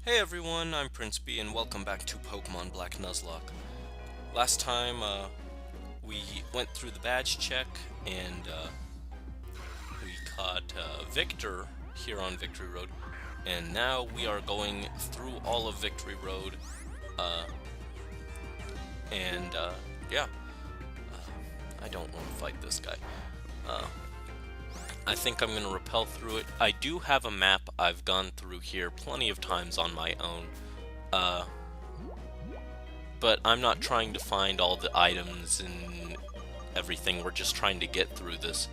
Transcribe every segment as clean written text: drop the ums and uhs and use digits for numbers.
Hey everyone, I'm Prince B and welcome back to Pokemon Black Nuzlocke. Last time we went through the badge check and we caught Victor here on Victory Road, and now we are going through all of Victory Road uh, and yeah, I don't want to fight this guy. Uh, I think I'm going to rappel through it. I do have a map I've gone through here plenty of times on my own. Uh, but I'm not trying to find all the items and everything. We're just trying to get through this.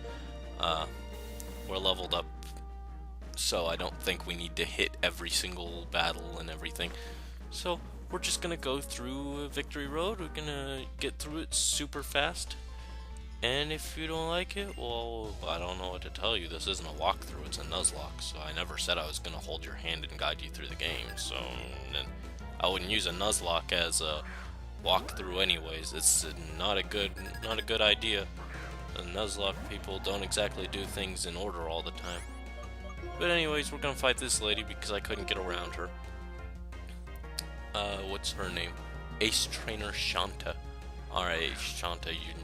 We're leveled up, so I don't think we need to hit every single battle and everything. So we're just gonna go through Victory Road. We're gonna get through it super fast. And if you don't like it, well, I don't know what to tell you. This isn't a walkthrough, it's a Nuzlocke. So I never said I was going to hold your hand and guide you through the game. So I wouldn't use a Nuzlocke as a walkthrough anyways. It's not a good idea. The Nuzlocke people don't exactly do things in order all the time. But anyways, we're going to fight this lady because I couldn't get around her. What's her name? Ace Trainer Shanta. Alright, Shanta, you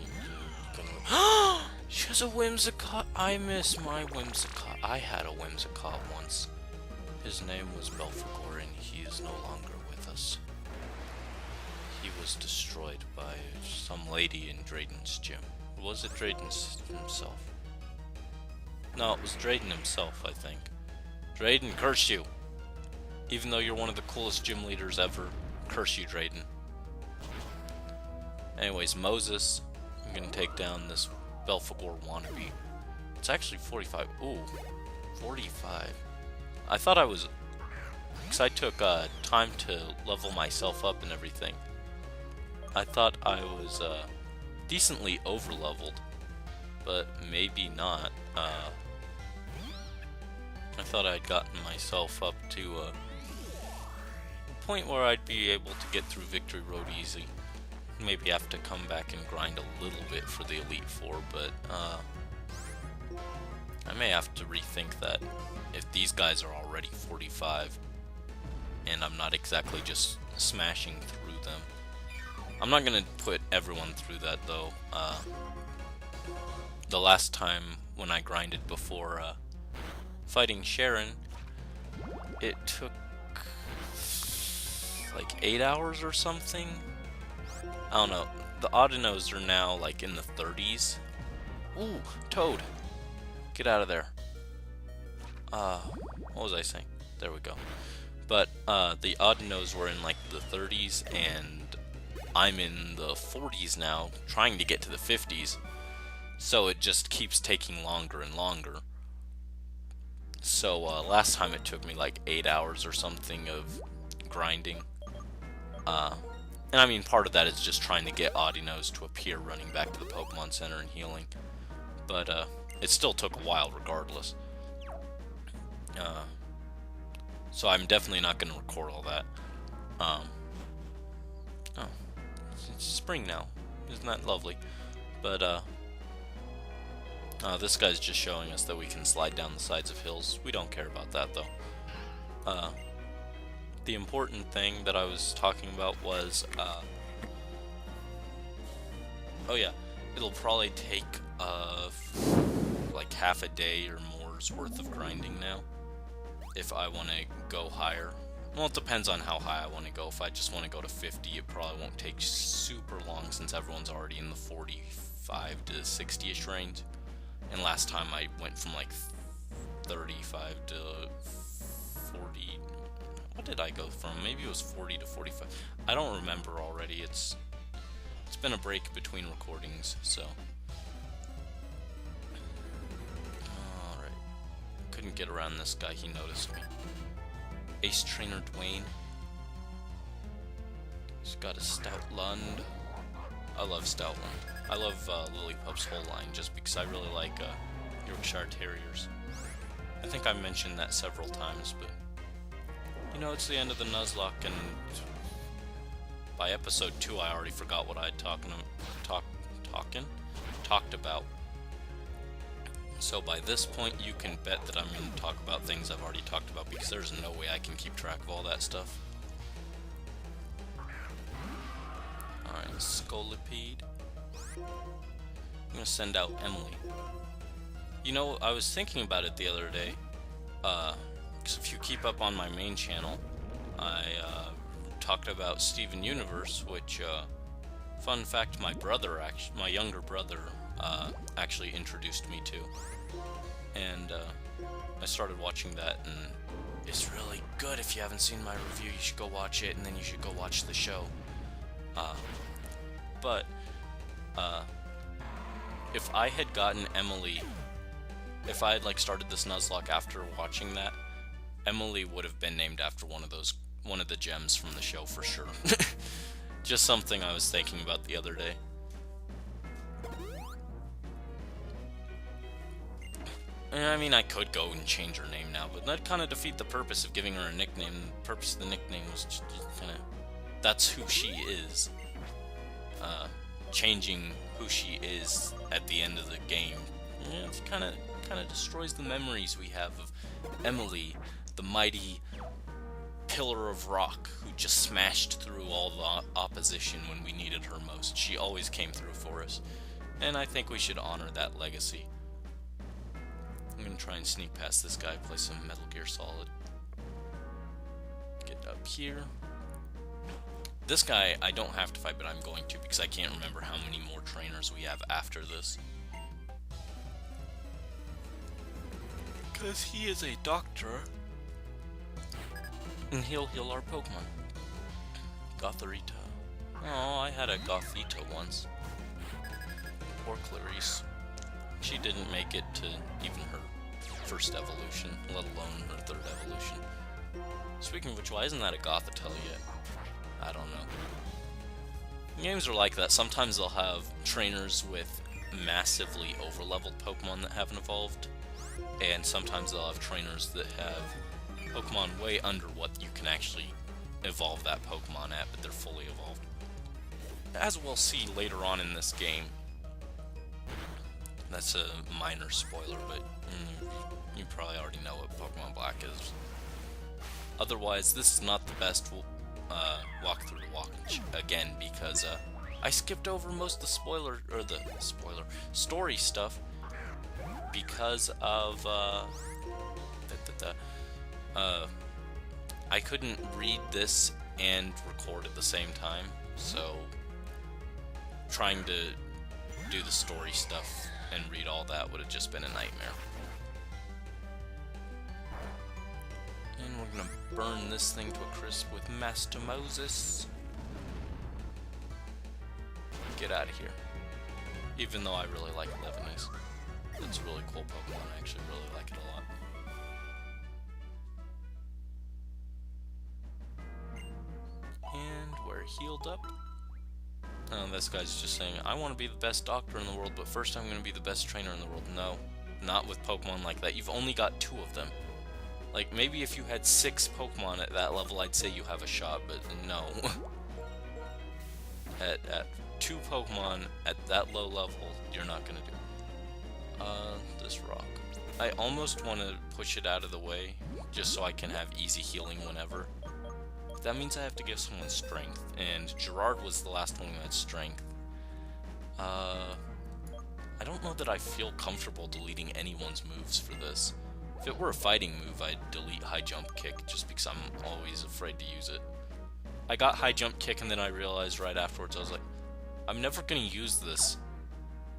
she has a Whimsicott. I miss my Whimsicott. I had a Whimsicott once. His name was Belphegor, and he is no longer with us. He was destroyed by some lady in Drayden's gym. Was it Drayden himself? No, it was Drayden himself, I think. Drayden, curse you! Even though you're one of the coolest gym leaders ever, curse you, Drayden. Anyways, Moses. I'm gonna take down this Belphegor wannabe. It's actually 45. Ooh, 45. I thought I was, because I took time to level myself up and everything. I thought I was decently over leveled, but maybe not. I thought I'd gotten myself up to a point where I'd be able to get through Victory Road easy. Maybe have to come back and grind a little bit for the Elite Four, but I may have to rethink that if these guys are already 45 and I'm not exactly just smashing through them. I'm not gonna put everyone through that though. The last time when I grinded before fighting Sharon, it took like 8 hours or something. I don't know. The Audinoes are now like in the 30s. Ooh, Toad! Get out of there. What was I saying? There we go. But the Audinoes were in like the 30s, and I'm in the 40s now, trying to get to the 50s. So it just keeps taking longer and longer. So last time it took me like 8 hours or something of grinding. And I mean, part of that is just trying to get Audinoes to appear running back to the Pokemon Center and healing. But it still took a while regardless. So I'm definitely not going to record all that. Oh, it's spring now. Isn't that lovely? But this guy's just showing us that we can slide down the sides of hills. We don't care about that though. The important thing that I was talking about was, oh yeah, it'll probably take like half a day or more's worth of grinding now, if I want to go higher. Well, it depends on how high I want to go. If I just want to go to 50, it probably won't take super long since everyone's already in the 45 to 60-ish range. And last time I went from like 35 to 40. What did I go from? Maybe it was 40 to 45. I don't remember already. It's been a break between recordings, so. Alright. Couldn't get around this guy, he noticed me. Ace Trainer Dwayne. He's got a Stout Lund. I love Stout Lund. I love Lilipup's whole line just because I really like Yorkshire Terriers. I think I mentioned that several times, but you know, it's the end of the Nuzlocke, and by episode 2 I already forgot what I had talked about. So by this point, you can bet that I'm going to talk about things I've already talked about, because there's no way I can keep track of all that stuff. Alright, Scolipede. I'm going to send out Emily. You know, I was thinking about it the other day, because if you keep up on my main channel, I talked about Steven Universe, which, fun fact, my younger brother, actually introduced me to. And I started watching that, and it's really good. If you haven't seen my review, you should go watch it, and then you should go watch the show. If I had gotten Emily, if I had like started this Nuzlocke after watching that, Emily would have been named after one of the gems from the show for sure. Just something I was thinking about the other day. I mean, I could go and change her name now, but that'd kind of defeat the purpose of giving her a nickname. The purpose of the nickname was just kind of, that's who she is. Changing who she is at the end of the game, it kind of destroys the memories we have of Emily, the mighty pillar of rock who just smashed through all the opposition when we needed her most. She always came through for us, and I think we should honor that legacy. I'm gonna try and sneak past this guy, play some Metal Gear Solid. Get up here. This guy I don't have to fight, but I'm going to, because I can't remember how many more trainers we have after this. Because he is a doctor. And he'll heal our Pokemon. Gothorita. Oh, I had a Gothita once. Poor Clarice. She didn't make it to even her first evolution, let alone her third evolution. Speaking of which, why isn't that a Gothitelle yet? I don't know. Games are like that. Sometimes they'll have trainers with massively overleveled Pokemon that haven't evolved, and sometimes they'll have trainers that have Pokemon way under what you can actually evolve that Pokemon at, but they're fully evolved. As we'll see later on in this game, that's a minor spoiler, but you probably already know what Pokemon Black is. Otherwise, this is not the best walk through the walk again, because I skipped over most of the story stuff because of I couldn't read this and record at the same time, so trying to do the story stuff and read all that would have just been a nightmare. And we're gonna burn this thing to a crisp with Master Moses. Get out of here. Even though I really like Lebanese. It's a really cool Pokemon, I actually really like it a lot. And we're healed up. Oh, this guy's just saying, I want to be the best doctor in the world, but first I'm going to be the best trainer in the world. No, not with Pokemon like that. You've only got 2 of them. Like, maybe if you had 6 Pokemon at that level, I'd say you have a shot, but no. At 2 Pokemon at that low level, you're not going to do. This rock. I almost want to push it out of the way, just so I can have easy healing whenever. That means I have to give someone strength, and Gerard was the last one who had strength. I don't know that I feel comfortable deleting anyone's moves for this. If it were a fighting move, I'd delete high jump kick, just because I'm always afraid to use it. I got high jump kick, and then I realized right afterwards, I was like, I'm never going to use this,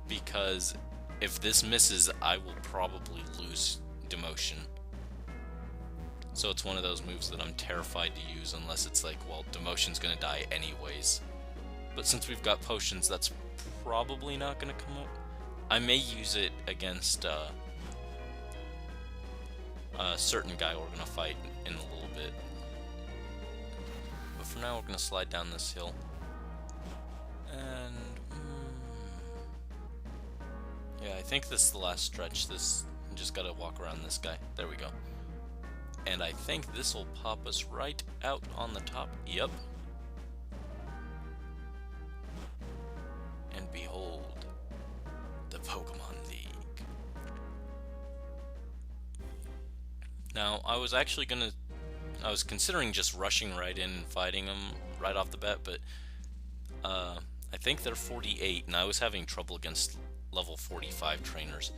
because if this misses, I will probably lose demotion. So it's one of those moves that I'm terrified to use unless it's like, well, demotion's gonna die anyways. But since we've got potions, that's probably not gonna come up. I may use it against a certain guy we're gonna fight in a little bit. But for now, we're gonna slide down this hill. And yeah, I think this is the last stretch. Just gotta walk around this guy. There we go. And I think this will pop us right out on the top. Yep. And behold, the Pokemon League. Now, I was considering just rushing right in and fighting them right off the bat, but I think they're 48, and I was having trouble against level 45 trainers.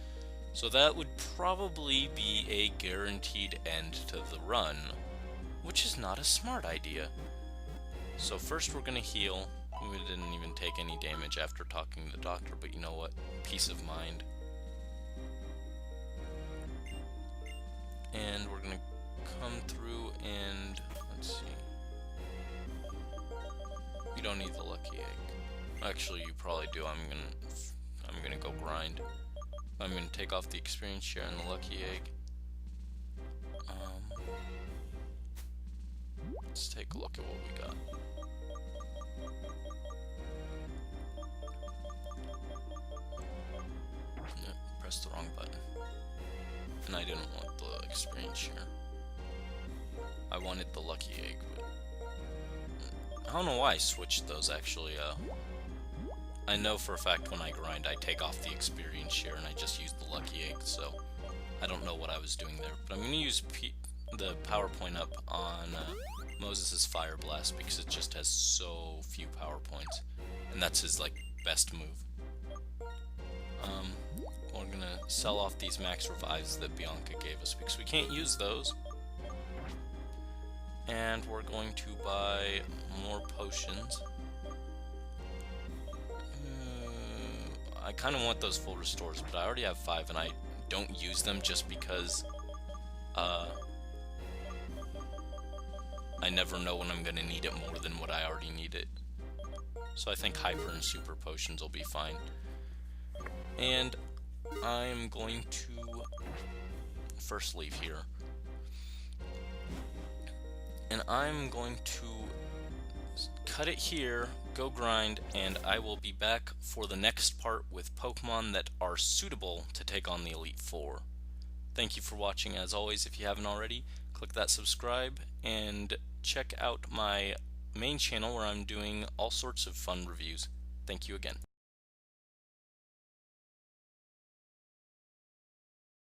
So that would probably be a guaranteed end to the run, which is not a smart idea. So first we're gonna heal. We didn't even take any damage after talking to the doctor, but you know what? Peace of mind. And we're gonna come through and let's see. You don't need the lucky egg. Actually, you probably do. I'm gonna go grind. I'm gonna take off the experience share and the lucky egg. Let's take a look at what we got. Yep, pressed the wrong button. And I didn't want the experience share. I wanted the lucky egg, but I don't know why I switched those actually. I know for a fact when I grind I take off the experience share and I just use the lucky egg, so I don't know what I was doing there. But I'm going to use the power point up on Moses' Fire Blast because it just has so few power points, and that's his like best move. We're going to sell off these max revives that Bianca gave us because we can't use those. And we're going to buy more potions. I kind of want those full restores, but I already have 5 and I don't use them just because I never know when I'm going to need it more than what I already need it. So I think hyper and super potions will be fine. And I'm going to first leave here. And I'm going to cut it here, go grind, and I will be back for the next part with Pokemon that are suitable to take on the Elite Four. Thank you for watching. As always, if you haven't already, click that subscribe and check out my main channel where I'm doing all sorts of fun reviews. Thank you again.